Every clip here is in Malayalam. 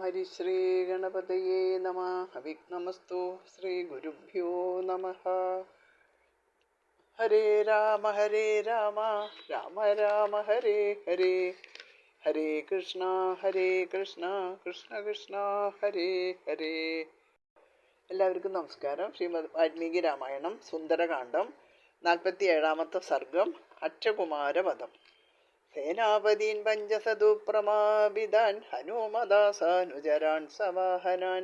ഹരിശ്രീ ഗണപതയേ നമഃ. അവിഘ്നമസ്തു. ശ്രീ ഗുരുഭ്യോ നമഃ. ഹരേ രാമ രാമ രാമ ഹരേ ഹരേ, ഹരേ കൃഷ്ണ കൃഷ്ണ കൃഷ്ണ ഹരേ ഹരേ. എല്ലാവർക്കും നമസ്കാരം. ശ്രീമദ് വാൽമീകി രാമായണം സുന്ദരകാന്ഡം 47-ാമത്തെ സർഗം അക്ഷകുമാരവധം. സേനാപതീൻ പഞ്ചസതു പ്രമാപിതാൻ ഹനുമദാസാനുചരാൻ സവാഹനാൻ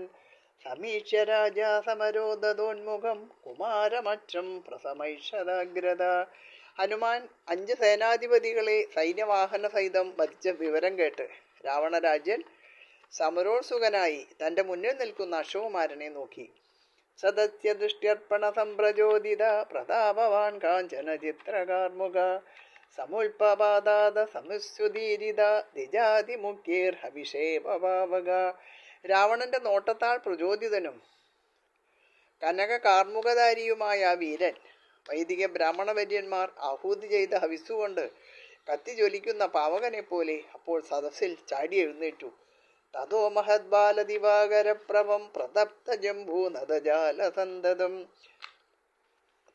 സമീക്ഷ്യ രാജാ സമരോദതോന്മുഖം കുമാരമക്ഷം പ്രസമൈഷദാഗ്രത. ഹനുമാൻ 5 സേനാധിപതികളെ സൈന്യവാഹന സഹിതം വധിച്ച വിവരം കേട്ട് രാവണരാജ്യൻ സമരോത്സുകനായി തൻ്റെ മുന്നിൽ നിൽക്കുന്ന അശ്വകുമാരനെ നോക്കി. സദസ്യ ദൃഷ്ട്യർപ്പണ സംപ്രചോദിത പ്രതാപവാൻ കാഞ്ചന ചിത്രകാർമുക സമുൽപപാദാദ സമുസ്സുദീരിത ദിജാതിമുഖ്യേർ ഹവിഷേപവാവക. രാവണന്റെ നോട്ടത്താൽ പ്രചോദിതനും കനക കാർമുകധാരിയുമായ വീരൻ വൈദിക ബ്രാഹ്മണവര്യന്മാർ ആഹൂതി ചെയ്ത ഹവിസ്സുകൊണ്ട് കത്തി ജ്വലിക്കുന്ന പാവകനെ പോലെ അപ്പോൾ സദസ്സിൽ ചാടി എഴുന്നേറ്റു. തതോ മഹദ്ബാലദിവാകരപ്രഭം പ്രതപ്ത ജംബൂനദജാലസന്തതം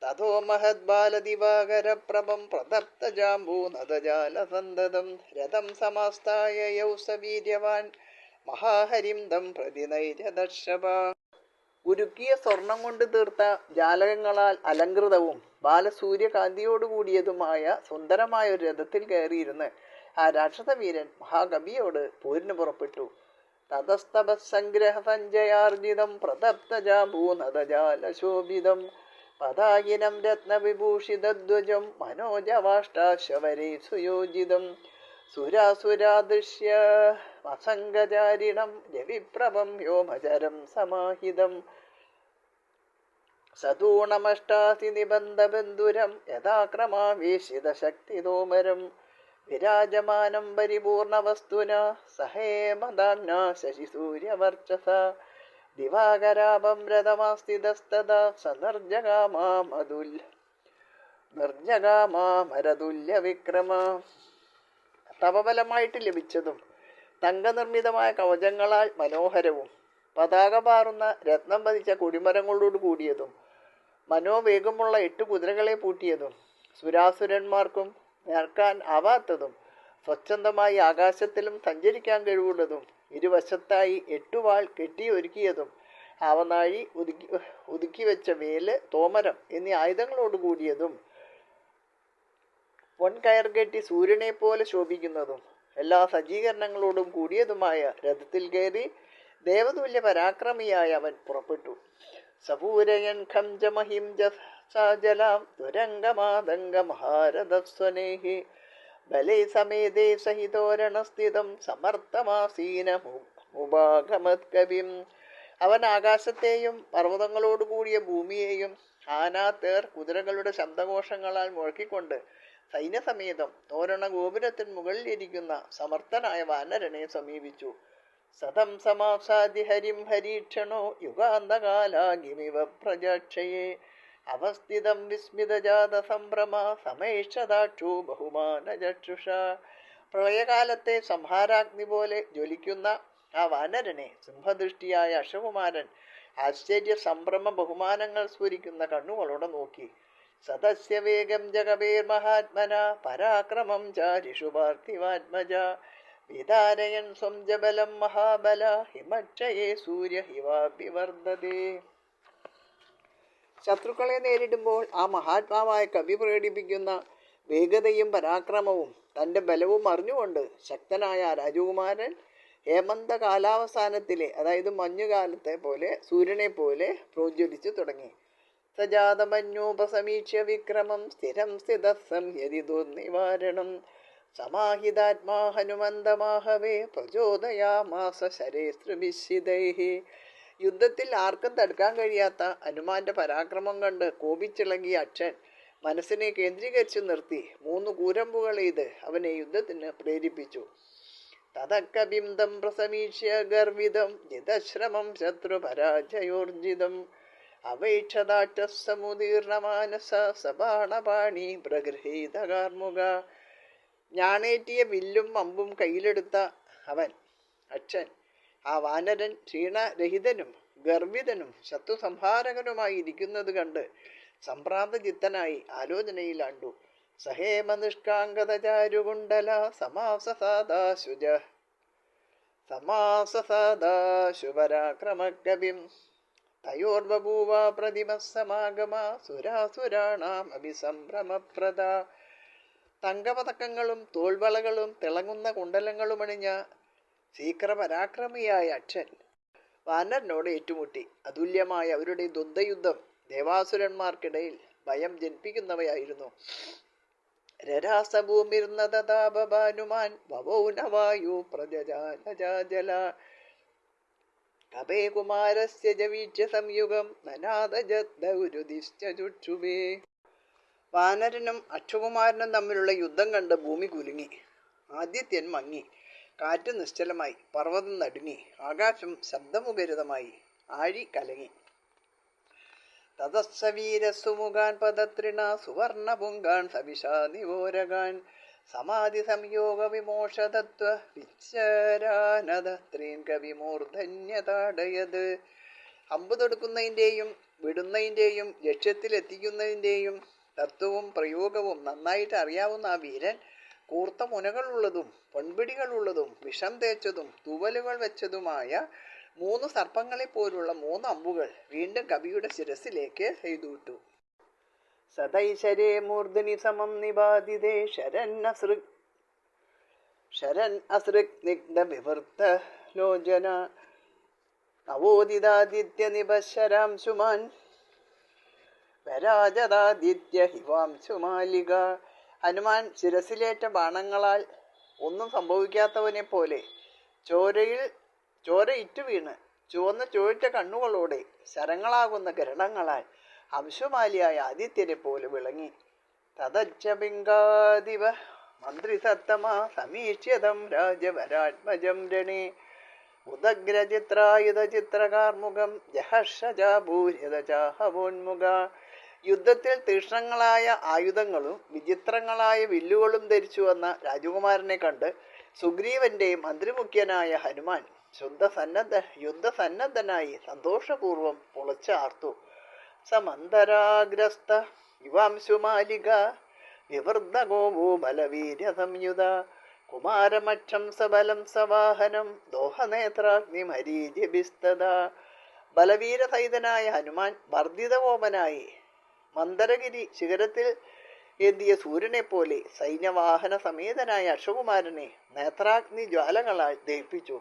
തതോ മഹദ്ബാലദിവാകരപ്രഭം പ്രതപ്ത ജാംബൂനദജാലസന്തതം രഥം സമാസ്ഥായ യൗസവീര്യവാൻ മഹാഹരിം ദം പ്രതിനൈര്യദർശഭ. ഉരുക്കിയ സ്വർണം കൊണ്ട് തീർത്ത ജാലകങ്ങളാൽ അലങ്കൃതവും ബാലസൂര്യകാന്തിയോടുകൂടിയതുമായ സുന്ദരമായ ഒരു രഥത്തിൽ കയറിയിരുന്ന് ആ രാക്ഷസവീരൻ മഹാകവിയോട് പോരിന് പുറപ്പെട്ടു. തതസ്തപസംഗ്രഹ സഞ്ജയാർജിതം പ്രതപ്ത ജാംബൂനദജാലശോഭിതം പതാകിനം രത്നവിഭൂഷിതധ്വജം മനോജവാഷ്ടാശവരേ സുയോജിതം സുരാസുരാദൃശ്യ അസംഗചാരിണം രവിപ്രഭം വ്യോമചരം സമാഹിതം സതൂണമഷ്ടാസി നിബന്ധബന്ധുരം യഥാക്രമാവേശിത ശക്തിതോമരം വിരാജമാനം പരിപൂർണവസ്തുന സഹേമദാംനാ ശശിസൂര്യവർച്ചസ ദിവാകരാപം രഥമാസ്ഥിതസ്തദാ നിർജഗാമാമരതുല്യ വിക്രമ. തപബലമായിട്ട് ലഭിച്ചതും തങ്കനിർമ്മിതമായ കവചങ്ങളാൽ മനോഹരവും പതാക പാറുന്ന രത്നം പതിച്ച കൊടിമരങ്ങളോട് കൂടിയതും മനോവേഗമുള്ള 8 കുതിരകളെ പൂട്ടിയതും സുരാസുരന്മാർക്കും നേർക്കാൻ ആവാത്തതും സ്വച്ഛന്തമായി ആകാശത്തിലും സഞ്ചരിക്കാൻ കഴിവുള്ളതും ഇരുവശത്തായി 8 വാൾ കെട്ടിയൊരുക്കിയതും ആവനാഴി ഒതുക്കി വെച്ച വേല് തോമരം എന്നീ ആയുധങ്ങളോട് കൂടിയതും പൊൻകയർ കെട്ടി സൂര്യനെ പോലെ ശോഭിക്കുന്നതും എല്ലാ സജ്ജീകരണങ്ങളോടും കൂടിയതുമായ രഥത്തിൽ കയറി ദേവതുല്യ പരാക്രമിയായ അവൻ പുറപ്പെട്ടു. സപൂരയൻ ഖംജമഹിം ജലാം തുരംഗമാതംഗ മഹാരഥസ്വനേഹി ബലേ സമേതേ സഹിതോരണസ്ഥിതം സമർത്ഥമാസീനമുപാഗമത് കവിം. അവൻ ആകാശത്തെയും പർവ്വതങ്ങളോടുകൂടിയ ഭൂമിയെയും ആനാത്തേർ കുതിരകളുടെ ശബ്ദഘോഷങ്ങളാൽ മുഴക്കിക്കൊണ്ട് സൈന്യസമേതം തോരണ ഗോപുരത്തിന് മുകളിലിരിക്കുന്ന സമർത്ഥനായ വാനരനെ സമീപിച്ചു. സതം സമാസാദി ഹരിം ഹരീക്ഷണോ യുഗാന്തകാലാഗിമിവ പ്രജാക്ഷയേ അവസ്ഥിതം വിസ്മിതജാത സംഭ്രമ സമേഷദാക്ഷു ബഹുമാനചക്ഷുഷ. പ്രളയകാലത്തെ സംഹാരാഗ്നി പോലെ ജ്വലിക്കുന്ന ആ വാനരനെ സിംഹദൃഷ്ടിയായ അശ്വകുമാരൻ ആശ്ചര്യ സംഭ്രമ ബഹുമാനങ്ങൾ സ്ഫുരിക്കുന്ന കണ്ണുകളോടെ നോക്കി. സദസ്യ വേഗം ജഗവേർ മഹാത്മന പരാക്രമം ചാരിഷു പാർത്ഥിവാത്മജ വിതാരയൻ സ്വം ജബലം മഹാബല ഹിമക്ഷയേ സൂര്യ ഹിവാഭിവർദ്ധതേ. ശത്രുക്കളെ നേരിടുമ്പോൾ ആ മഹാത്മാവായ കവി പ്രകടിപ്പിക്കുന്ന വേഗതയും പരാക്രമവും തൻ്റെ ബലവും അറിഞ്ഞുകൊണ്ട് ശക്തനായ രാജകുമാരൻ ഹേമന്ത കാലാവസാനത്തിലെ, അതായത് മഞ്ഞുകാലത്തെ പോലെ സൂര്യനെ പോലെ പ്രോജ്വലിച്ചു തുടങ്ങി. സജാതമന്യോപസമീക്ഷ്യ വിക്രമം സ്ഥിരം സ്ഥിതസംഹരിതോർനിവാരണം സമാഹിതാത്മാ ഹനുമന്തമാഹവേ പ്രചോദയാമാസ ശരേസ്തൃഭിഷിതൈഹി. യുദ്ധത്തിൽ ആർക്കും തടുക്കാൻ കഴിയാത്ത ഹനുമാന്റെ പരാക്രമം കണ്ട് കോപിച്ചിളങ്ങിയ അക്ഷൻ മനസ്സിനെ കേന്ദ്രീകരിച്ചു നിർത്തി 3 കൂരമ്പുകൾ എയ്ത് അവനെ യുദ്ധത്തിന് പ്രേരിപ്പിച്ചു. തതക്കബിംദം പ്രസമീക്ഷ്യ ഗർവിതം ജിതശ്രമം ശത്രുപരാജയോർജിതം അവൈക്ഷതാക്ഷസമുദീർണമാനസ സബാണപാണി പ്രഗൃഹീതകാർമുക. ഞാണേറ്റിയ വില്ലും അമ്പും കയ്യിലെടുത്ത അവൻ അച്ഛൻ ആ വാനരൻ ക്ഷീണരഹിതനും ഗർഭിതനും ശത്രുസംഹാരകനുമായി ഇരിക്കുന്നത് കണ്ട് സംഭ്രാന്തചിത്തനായി ആലോചനയിലാണ്ടു. സഹേമ നിഷ്കാങ്കതചാരുകുണ്ടല സമാസസാദാശുപരാക്രമകവിം തയോർബഭൂവ പ്രതിമസമാഗമ സുരാസുരാണാം അഭിസംഭ്രമപ്രദ. തങ്കപതക്കങ്ങളും തോൾവളകളും തിളങ്ങുന്ന കുണ്ടലങ്ങളുമണിഞ്ഞ ശീഘ്രപരാക്രമിയായ അക്ഷൻ വാനരനോട് ഏറ്റുമുട്ടി. അതുല്യമായ അവരുടെ ദ്വന്ദ്വയുദ്ധം ദേവാസുരന്മാർക്കിടയിൽ ഭയം ജനിപ്പിക്കുന്നവയായിരുന്നു. രരാസഭൂമിർന്നതാപഭാനുമാൻ വവൗനവായു പ്രജജാലജാജല കപേ കുമാരസ്യ ജവീക്ഷ്യ സംയുഗം നനാദജദ്ദൗരുദിശ്ചുക്ഷുഭേ. വാനരനും അക്ഷകുമാരനും തമ്മിലുള്ള യുദ്ധം കണ്ട് ഭൂമി കുലുങ്ങി, ആദിത്യൻ മങ്ങി, കാറ്റ് നിശ്ചലമായി, പർവ്വതം നടുങ്ങി, ആകാശം ശബ്ദമുഖരിതമായി, ആഴി കലങ്ങി. തതസ്സവീരസുമുഖാൻ പദത്രിണ സുവർണപുങ്കാൻ സവിഷാനിവോരകാൻ സമാധി സംയോഗ വിമോഷതത്വ വിച്ചരാനദത്രീൻ കവിമൂർധന്യതാടയത്. അമ്പ് തൊടുക്കുന്നതിൻ്റെയും വിടുന്നതിൻ്റെയും ലക്ഷ്യത്തിലെത്തിക്കുന്നതിൻ്റെയും തത്വവും പ്രയോഗവും നന്നായിട്ട് അറിയാവുന്ന ആ വീരൻ കൂർത്ത മുനകളുള്ളതും പൊൻപിടികളുള്ളതും വിഷം തേച്ചതും തൂവലുകൾ വെച്ചതുമായ 3 സർപ്പങ്ങളെ പോലുള്ള 3 അമ്പുകൾ വീണ്ടും കവിയുടെ ശിരസിലേക്ക് എയ്തുവിട്ടു. സദൈശരേ മൂർധനി സമം നിബാധിതേ ശരൻ അസൃഗ്നിഗ്ധ വിവൃത്ത ലോചന നവോദിതാദിത്യ നിപശരാംശുമാൻ വരാജതാദിത്യ ഹിവാംശുമാലിക. ഹനുമാൻ ശിരസിലേറ്റ ബാണങ്ങളാൽ ഒന്നും സംഭവിക്കാത്തവനെ പോലെ ചോര ഇറ്റു വീണ് ചുവന്ന ചുവറ്റ കണ്ണുകളോടെ ശരങ്ങളാകുന്ന കിരണങ്ങളാൽ അംശുമാലിയായ ആദിത്യനെ പോലെ വിളങ്ങി. തതജ്ജപിംഗാദിവ മന്ത്രിസത്തമ സമീക്ഷ്യതം രാജവരാത്മജം രണേ ഉദഗ്രചിത്രായുധചിത്രകാർമുഖം ജഹർഷജാഭൂര്യതചാഹവോന്മുഖ. യുദ്ധത്തിൽ തീക്ഷ്ണങ്ങളായ ആയുധങ്ങളും വിചിത്രങ്ങളായ വില്ലുകളും ധരിച്ചു വന്ന രാജകുമാരനെ കണ്ട് സുഗ്രീവന്റെ മന്ത്രിമുഖ്യനായ ഹനുമാൻ യുദ്ധസന്നദ്ധനായി സന്തോഷപൂർവം പൊളിച്ചാർത്തു. സമന്തരാഗ്രസ്ത യുവാംശുമാലിക വിവൃദ്ധഗോവോ ബലവീര്യ സംയുത കുമാരമക്ഷം സബലം സവാഹനം ദോഹനേത്രാഗ്നിമരീചിഭിസ്തദ. ബലവീരസഹിതനായ ഹനുമാൻ വർദ്ധിതകോപനായി മന്ദരഗിരി ശിഖരത്തിൽ എന്തിയ സൂര്യനെ പോലെ സൈന്യവാഹന സമേതനായ അക്ഷകുമാരനെ നേത്രാഗ്നി ജ്വാലകളാൽ ദഹിപ്പിച്ചു.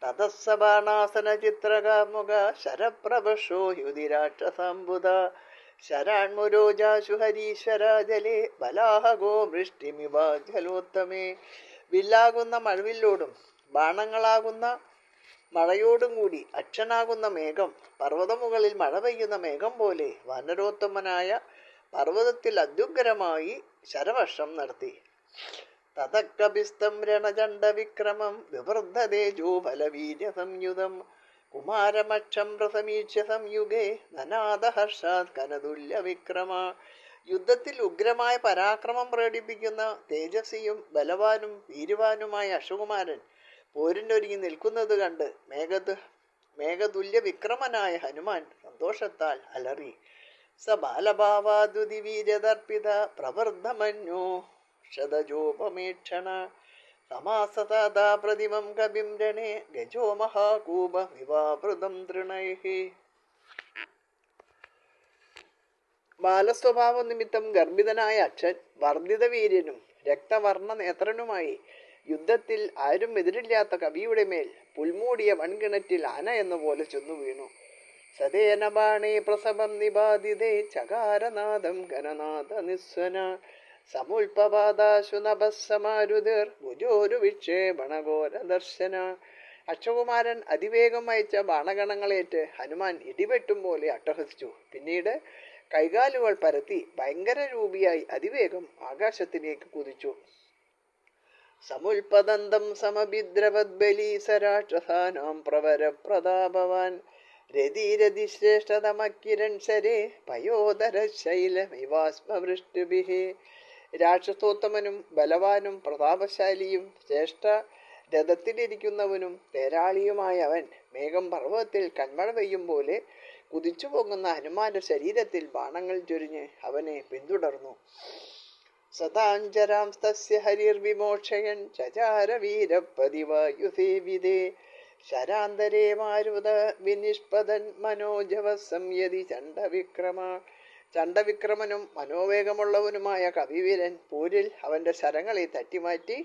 തതസ്സബാണാസന ചിത്രകാമുക ശരപ്രഭഷോ യുധിരാക്ഷസംബുധ ശരാൺമുരോജാശു ഹരീശ്വരാജലേ ബലാഹഗോ വൃഷ്ടിമിവ ജലോത്തമേ. വില്ലാകുന്ന മഴവില്ലോടും ബാണങ്ങളാകുന്ന മഴയോടും കൂടി അക്ഷനാകുന്ന മേഘം പർവ്വതമുകളിൽ മഴ പെയ്യുന്ന മേഘം പോലെ വാനരോത്തമനായ പർവ്വതത്തിൽ അത്യുഗ്രമായി ശരവർഷം നടത്തി. തതക്കപിസ്തം രണചണ്ഡ വിക്രമം വിവൃദ്ധതേജോ ബലവീര്യ സംയുതം കുമാരമക്ഷം പ്രസമീക്ഷ്യ സംയുഗേ നനാദഹർഷാത് കനതുല്യ വിക്രമ. യുദ്ധത്തിൽ ഉഗ്രമായ പരാക്രമം പ്രകടിപ്പിക്കുന്ന തേജസ്വിയും ബലവാനും വീര്യവാനുമായ അക്ഷകുമാരൻ പോരിനൊരുങ്ങി നിൽക്കുന്നത് കണ്ട് മേഘതുല്യ വിക്രമനായ ഹനുമാൻ സന്തോഷത്താൽ അലറി. സ ബാലഭാവാദുതി വീര്യതർപ്പിത പ്രവർദ്ധമന്യോ ക്ഷതജോപമേക്ഷണ സമാസതാ പ്രതിമം കവിം രണേ ഗജോ മഹാകൂപ വിവാവൃതം തൃണൈഃ. ബാലസ്വഭാവ നിമിത്തം ഗർഭിതനായ അക്ഷൻ വർദ്ധിത വീര്യനും രക്തവർണ്ണ നേത്രനുമായി യുദ്ധത്തിൽ ആരും എതിരില്ലാത്ത കവിയുടെ മേൽ പുൽമൂടിയ വൻകിണറ്റിൽ ആന എന്ന പോലെ ചെന്നു വീണു. സതേന ബാണേ പ്രസവം നിബാധിതേ ചകാരനാദം ഘനനാദ നിസ്വന സമുൽപപാദാശു നഭസ്സമാരുതിർ ഭുജോരു വിക്ഷേപണഘോര ദർശന. അക്ഷകുമാരൻ അതിവേഗം അയച്ച ബാണഗണങ്ങളേറ്റ് ഹനുമാൻ ഇടിവെട്ടും പോലെ അട്ടഹസിച്ചു. പിന്നീട് കൈകാലുകൾ പരത്തി ഭയങ്കര രൂപിയായി അതിവേഗം ആകാശത്തിലേക്ക് കുതിച്ചു. സമുൽപതന്തം സമഭിദ്രവദ്ബലീസരാക്ഷസാനാം പ്രവര പ്രതാപവാൻ രതിരതിശ്രേഷ്ഠതമക്കിരൺ ശരേ പയോദര ശൈലമിവാസ്മവൃഷ്ടിഭിः. രാക്ഷസോത്തമനും ബലവാനും പ്രതാപശാലിയും ശ്രേഷ്ഠ രഥത്തിലിരിക്കുന്നവനും തേരാളിയുമായ അവൻ മേഘം പർവ്വതത്തിൽ കന്മഴ പെയ്യും പോലെ കുതിച്ചു പൊങ്ങുന്ന ഹനുമാന്റെ ശരീരത്തിൽ ബാണങ്ങൾ ചൊരിഞ്ഞ് അവനെ പിന്തുടർന്നു. സതാഞ്ചരാംസ്തസ്യ ഹരിർവിമോക്ഷയൻ ചചാര വീരപതിവായുസേവിതേ ശരാന്തരേ മാരുത വിനിഷ്പതൻ മനോജവ സംയതി ചണ്ഡവിക്രമ. ചണ്ഡവിക്രമനും മനോവേഗമുള്ളവനുമായ കവിവീരൻ പോരിൽ അവന്റെ ശരങ്ങളെ തട്ടിമാറ്റി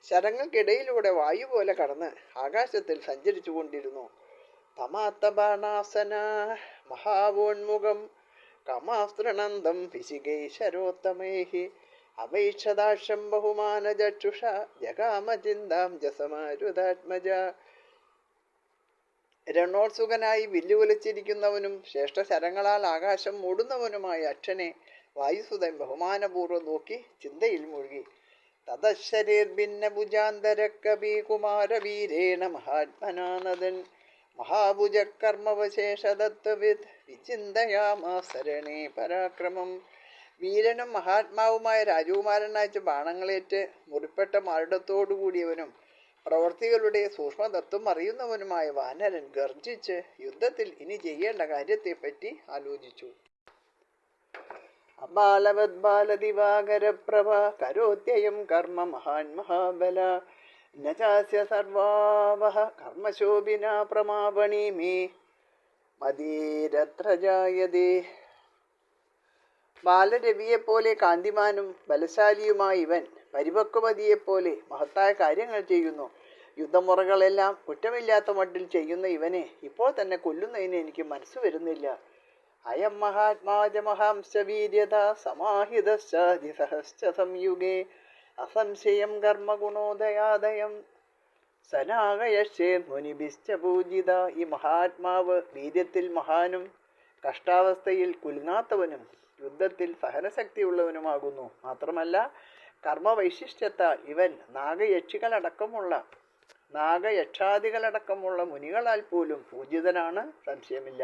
ശരങ്ങൾക്കിടയിലൂടെ വായു പോലെ കടന്ന് ആകാശത്തിൽ സഞ്ചരിച്ചു കൊണ്ടിരുന്നു. തമാത്ത ബാണാസന മഹാവോന്മുഖം കമാസ്തൃണന്തം ഫിശികൈ ശരോത്തമൈഹി അപേക്ഷദാക്ഷം ബഹുമാനചക്ഷുഷ ജഗാമചിന്താം ജസമാരുതാത്മജ. രണോത്സുകനായി വില്ലുകുലച്ചിരിക്കുന്നവനും ശ്രേഷ്ഠശരങ്ങളാൽ ആകാശം മൂടുന്നവനുമായ അക്ഷനെ വായുസുതൻ ബഹുമാനപൂർവ്വം നോക്കി ചിന്തയിൽ മുഴുകി. തതശരീർഭിന്നഭുജാന്തരക്കവി കുമാരവീരേണ മഹാത്മനാനദൻ മഹാഭുജകർമ്മവശേഷതത്വവിദ് വിചിന്തയാമാസരണേ പരാക്രമം. വീരനും മഹാത്മാവുമായ രാജകുമാരനയച്ച ബാണങ്ങളേറ്റ് മുറിപ്പെട്ട മാരുടത്തോടുകൂടിയവനും പ്രവർത്തികളുടെ സൂക്ഷ്മതത്വം അറിയുന്നവനുമായ വാനരൻ ഗർജിച്ച് യുദ്ധത്തിൽ ഇനി ചെയ്യേണ്ട കാര്യത്തെപ്പറ്റി ആലോചിച്ചു. അബാലവത് ബാലദിവാകരപ്രഭ കരോത്യയം കർമ്മ മഹാൻ മഹാബല നചാസ്യ സർവാവഹ കർമ്മശോഭിന പ്രമാപണി മേ മദീരത്ര ജായതേ. ബാലരവിയെപ്പോലെ കാന്തിമാനും ബലശാലിയുമായ ഇവൻ പരിപക്വമതിയെപ്പോലെ മഹത്തായ കാര്യങ്ങൾ ചെയ്യുന്നു. യുദ്ധമുറകളെല്ലാം കുറ്റമില്ലാത്ത മട്ടിൽ ചെയ്യുന്ന ഇവനെ ഇപ്പോൾ തന്നെ കൊല്ലുന്നതിന് എനിക്ക് മനസ്സ് വരുന്നില്ല. അയം മഹാത്മാജ മഹാംശവീര്യത സമാഹിതശ്ചാതിസഹശ്ച സംയുഗേ അസംശയം കർമ്മഗുണോദയാദയം സനാഗയശ്ചേർ മുനിഭിശ്ച പൂജിത. ഈ മഹാത്മാവ് വീര്യത്തിൽ മഹാനും കഷ്ടാവസ്ഥയിൽ കുലുങ്ങാത്തവനും യുദ്ധത്തിൽ സഹനശക്തിയുള്ളവനുമാകുന്നു. മാത്രമല്ല കർമ്മവൈശിഷ്ട്യത്താൽ ഇവൻ നാഗയക്ഷാദികളടക്കമുള്ള മുനികളാൽ പോലും പൂജിതനാണ്, സംശയമില്ല.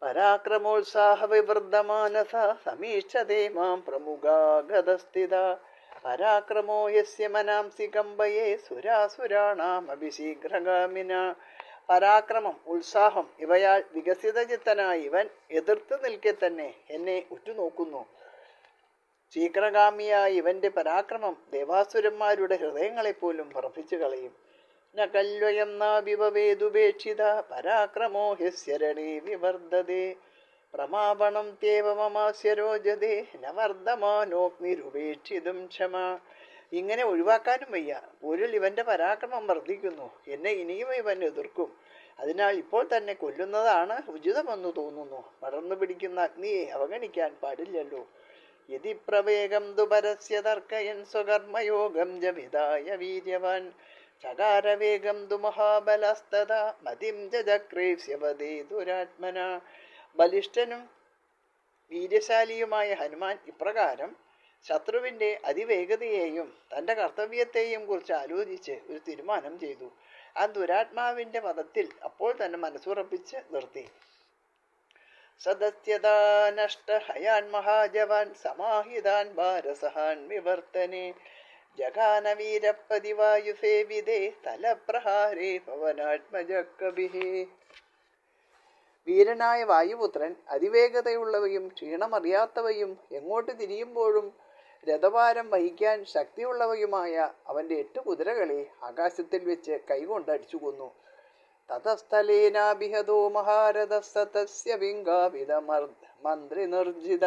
പരാക്രമോത്സാഹ വിവൃദ്ധമാനസ സമീക്ഷതേ മാം പ്രമുഖാഗതസ്ഥിത പരാക്രമോ യസ്യ മനാംസി കമ്പയേ സുരാസുരാണാം അഭിശീഘ്രഗാമിന. പരാക്രമം, ഉത്സാഹം ഇവയാൽ വികസിതചിത്തനായ ഇവൻ എതിർത്ത് നിൽക്കെ തന്നെ എന്നെ ഉറ്റുനോക്കുന്നു. ശീഘ്രഗാമിയായ ഇവന്റെ പരാക്രമം ദേവാസുരന്മാരുടെ ഹൃദയങ്ങളെപ്പോലും പറപ്പിച്ചു കളയും. ന കല്വയം നാഭിവേദുപേക്ഷിത പരാക്രമോ ഹ്യസ്യരണേ വിവർദ്ധതേ പ്രമാപണം ത്യേവ മമാസ്യ രോജതേ ന വർദ്ധമാനോഗ്നിരുപേക്ഷിതും ക്ഷമ. ഇങ്ങനെ ഒഴിവാക്കാനും വയ്യ. പോരിൽ ഇവന്റെ പരാക്രമം വർദ്ധിക്കുന്നു. എന്നെ ഇനിയും ഇവൻ എതിർക്കും. അതിനാൽ ഇപ്പോൾ തന്നെ കൊല്ലുന്നതാണ് ഉചിതമെന്ന് തോന്നുന്നു. പടർന്നു പിടിക്കുന്ന അഗ്നിയെ അവഗണിക്കാൻ പാടില്ലല്ലോ. യതി പ്രവേഗം ദുപരസ്യ തർക്കയൻ സ്വകർമ്മയോഗം ജവിതായ വീര്യവാൻ ചകാരവേഗം ദു മഹാബലസ്തത മതിം ജക്രേസ്യവദേ ദുരാത്മന. ബലിഷ്ഠനും വീര്യശാലിയുമായ ഹനുമാൻ ഇപ്രകാരം ശത്രുവിന്റെ അതിവേഗതയെയും തന്റെ കർത്തവ്യത്തെയും കുറിച്ച് ആലോചിച്ച് ഒരു തീരുമാനം ചെയ്തു. ആ ദുരാത്മാവിന്റെ പദത്തിൽ അപ്പോൾ തന്നെ മനസ്സുറപ്പിച്ച് നിർത്തി. സദസ്യതാ നഷ്ട ഹയാൻ മഹാജവാൻ സമാഹിതാൻ ഭാരസഹാൻ വിവർത്തനെ ജഗാന വീരപ്പതിവായുസേവിതേ തലപ്രഹാരേ പവനാത്മജകവിഹേ. വീരനായ വായുപുത്രൻ അതിവേഗതയുള്ളവയും ക്ഷീണമറിയാത്തവയും എങ്ങോട്ട് തിരിയുമ്പോഴും രഥഭാരം വഹിക്കാൻ ശക്തിയുള്ളവയുമായ അവന്റെ 8 കുതിരകളെ ആകാശത്തിൽ വെച്ച് കൈകൊണ്ട് അടിച്ചു കൊന്നു. തതസ്ഥലേനാഭിഹതോ മഹാരഥസ്തസ്യ വിംഗാവിധമന്ത്രി നിർജിത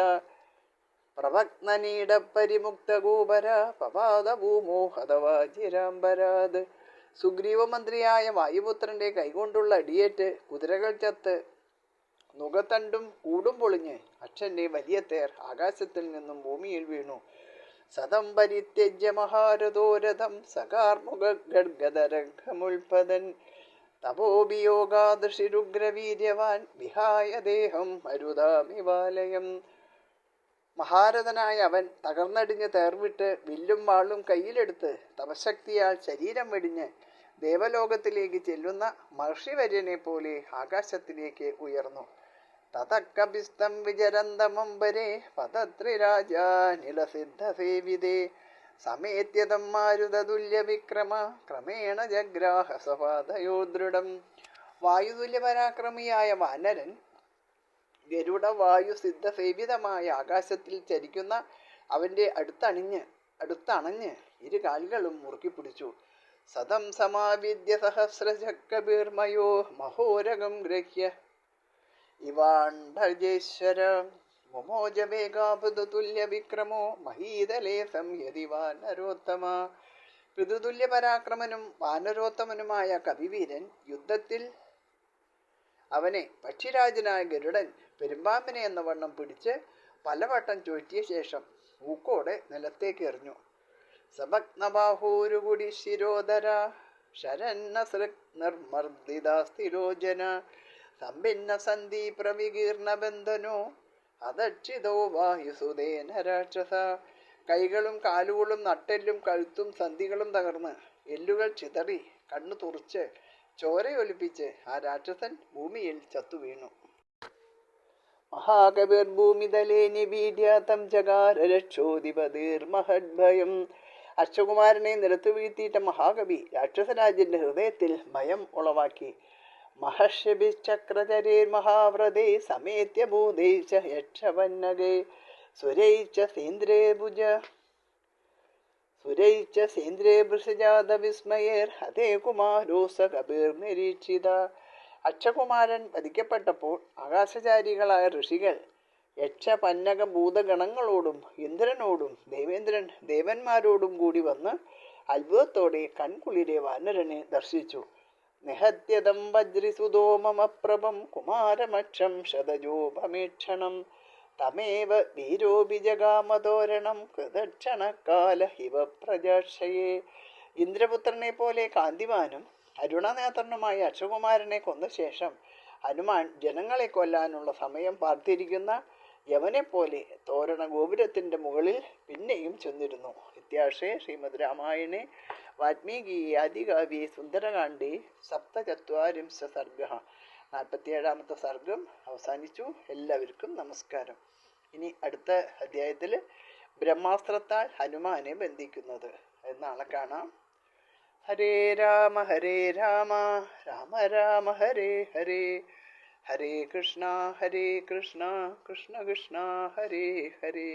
പ്രഭഗ്നനീടപരിമുക്തഗോപര പപാദഭൂമോ ഹതവാജിരാംബരാത്. സുഗ്രീവമന്ത്രിയായ വായുപുത്രന്റെ കൈകൊണ്ടുള്ള അടിയേറ്റ് കുതിരകൾ ചത്ത് നുകത്തണ്ടും കൂടും പൊളിഞ്ഞ് അക്ഷന്റെ വലിയ തേർ ആകാശത്തിൽ നിന്നും ഭൂമിയിൽ വീണു. സതം പരിത്യജ്യ മഹാരഥോ രഥം സകാർമുഖഗദ്ഗദരംഗമുൽപതൻ തപോഭിയോഗാദൃശിരുഗ്രവീര്യവാൻ വിഹായ ദേഹം മരുതാമിവാലയം. മഹാരഥനായ അവൻ തകർന്നടിഞ്ഞ് തേർവിട്ട് വില്ലും വാളും കയ്യിലെടുത്ത് തപശക്തിയാൽ ശരീരം വെടിഞ്ഞ് ദേവലോകത്തിലേക്ക് ചെല്ലുന്ന മഹർഷിവര്യനെ പോലെ ആകാശത്തിലേക്ക് ഉയർന്നു. തതക്കപിസ്തം വിചരന്തമംബരേ പതത്രിരാജാനിലസിദ്ധസേവിതേ സമേത്യതം മാരുതതുല്യ വിക്രമ ക്രമേണ ജഗ്രാഹ സപാദയോ ദൃഢം. വായുതുല്യ പരാക്രമിയായ വാനരൻ ഗരുഡ വായു സിദ്ധസേവിതമായ ആകാശത്തിൽ ചരിക്കുന്ന അവന്റെ അടുത്തണഞ്ഞ് ഇരു കാലുകളും മുറുക്കി പിടിച്ചു. സതം സമാവിദ്യ സഹസ്രചക്രബീർമയോ മഹോരകം ഗൃഹ്യ ഇവാണ്ഡജേശ്വര മുമോജവേഗാഭുതുല്യ വിക്രമോ മഹീതലേ സംയതി വാനരോത്തമ. പൃഥുതുല്യ പരാക്രമനും വാനരോത്തമനുമായ കവിവീരൻ യുദ്ധത്തിൽ അവനെ പക്ഷിരാജനായ ഗരുഡൻ പെരുമ്പാമ്പിനെ എന്ന വണ്ണം പിടിച്ച് പലവട്ടം ചുഴറ്റിയ ശേഷം ഊക്കോടെ നിലത്തേക്ക് എറിഞ്ഞു. സഭഗ്നബാഹൂരുകുടി ശിരോധര ശരന്നസൃക് നിർമർദ്ദിതാസ്തിരോജന സമ്ഭിന്ന സന്ദീപ്രവികീർണ ബന്ധനോ അദക്ഷിതോ വായുസുതേന രാക്ഷസ. കൈകളും കാലുകളും നട്ടെല്ലും കഴുത്തും സന്ധികളും തകർന്ന് എല്ലുകൾ ചിതറി കണ്ണു തുറിച്ച് ചോരയൊലിപ്പിച്ച് ആ രാക്ഷസൻ ഭൂമിയിൽ ചത്തുവീണു. മഹാകവിർ ഭൂമിതലേ നിബീഡ്യാതം ജഗാര രക്ഷോധിപതിർമഹദ്ഭയം. അശ്വകുമാരനെ നിലത്തു വീഴ്ത്തിയിട്ട മഹാകവി രാക്ഷസരാജന്റെ ഹൃദയത്തിൽ ഭയം ഉളവാക്കി. മഹർഷിഭിശ്ചക്രചരേർ മഹാവ്രതേ സമേത്യ ഭൂതൈശ്ച യക്ഷവന്നഗേ സുരൈശ്ച സേന്ദ്രേ വൃഷജാത വിസ്മയേർ ഹതേ കുമാരോസ കബീർ നിരീക്ഷിത. അക്ഷകുമാരൻ വധിക്കപ്പെട്ടപ്പോൾ ആകാശചാരികളായ ഋഷികൾ യക്ഷപന്നക ഭൂതഗണങ്ങളോടും ഇന്ദ്രനോടും ദേവന്മാരോടും കൂടി വന്ന് അത്ഭുതത്തോടെ കൺകുളിരെ വാനരനെ ദർശിച്ചു. നിഹത്യതം വജ്രിസുതോമമപ്രഭം കുമാരമക്ഷം ശതജോപമേക്ഷണം തമേവ വീരോഭിജഗാമതോരണം കൃതക്ഷണകാല ഇവ പ്രജാക്ഷയേ. ഇന്ദ്രപുത്രനെ പോലെ കാന്തിമാനും അരുണനേത്രനുമായ അക്ഷകുമാരനെ കൊന്ന ശേഷം ഹനുമാൻ ജനങ്ങളെ കൊല്ലാനുള്ള സമയം പാർത്തിരിക്കുന്ന യവനെപ്പോലെ തോരണ ഗോപുരത്തിൻ്റെ മുകളിൽ പിന്നെയും ചെന്നിരുന്നു. ഇത്യാശേ ശ്രീമദ് രാമായണേ വാൽമീകി ആദികാവ്യേ സുന്ദരകാണ്ഡേ സപ്തചത്വാരിംശ സർഗ. 47ാമത്തെ സർഗം അവസാനിച്ചു. എല്ലാവർക്കും നമസ്കാരം. ഇനി അടുത്ത അധ്യായത്തിൽ ബ്രഹ്മാസ്ത്രത്താൽ ഹനുമാനെ ബന്ധിക്കുന്നത് നാളെ കാണാം. ഹരേ രാമ രാമ രാമ ഹരേ ഹരേ, ഹരേ കൃഷ്ണ കൃഷ്ണ കൃഷ്ണ ഹരേ ഹരേ.